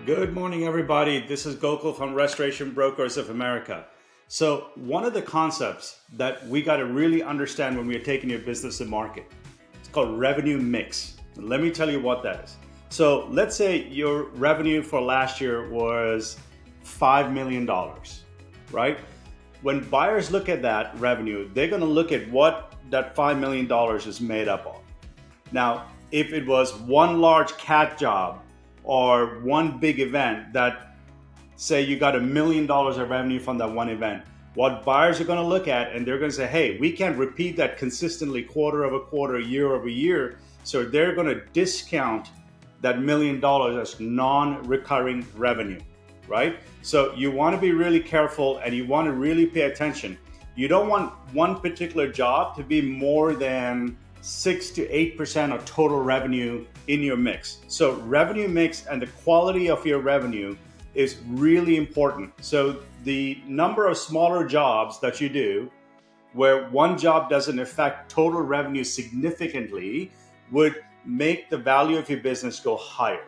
Good morning, everybody. This is Gokul from Restoration Brokers of America. So one of the concepts that we got to really understand when we are taking your business to market, it's called revenue mix. Let me tell you what that is. So let's say your revenue for last year was $5 million, right? When buyers look at that revenue, they're going to look at what that $5 million is made up of. Now, if it was one large CAT job or one big event that, say you got $1 million of revenue from that one event, what buyers are going to look at, and they're going to say, hey, we can't repeat that consistently quarter over quarter, year over year. So they're going to discount that $1 million as non-recurring revenue, right? So you want to be really careful and you want to really pay attention. You don't want one particular job to be more than 6 to 8% of total revenue in your mix. So revenue mix and the quality of your revenue is really important. So the number of smaller jobs that you do where one job doesn't affect total revenue significantly would make the value of your business go higher.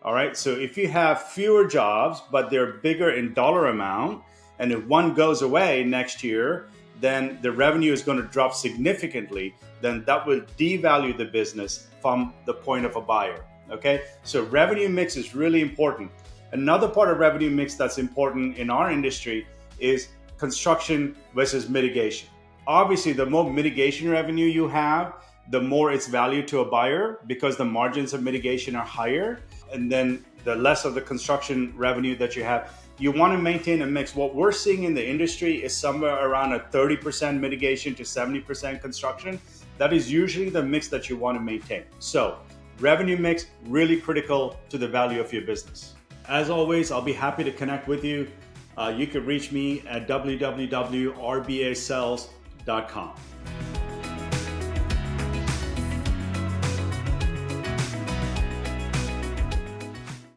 All right. So if you have fewer jobs, but they're bigger in dollar amount, and if one goes away next year, then the revenue is going to drop significantly, then that will devalue the business from the point of a buyer. Okay. So revenue mix is really important. Another part of revenue mix that's important in our industry is construction versus mitigation. Obviously, the more mitigation revenue you have, the more it's valued to a buyer because the margins of mitigation are higher. And then the less of the construction revenue that you have, you want to maintain a mix. What we're seeing in the industry is somewhere around a 30% mitigation to 70% construction. That is usually the mix that you want to maintain. So revenue mix, really critical to the value of your business. As always, I'll be happy to connect with you. You can reach me at www.rbasales.com.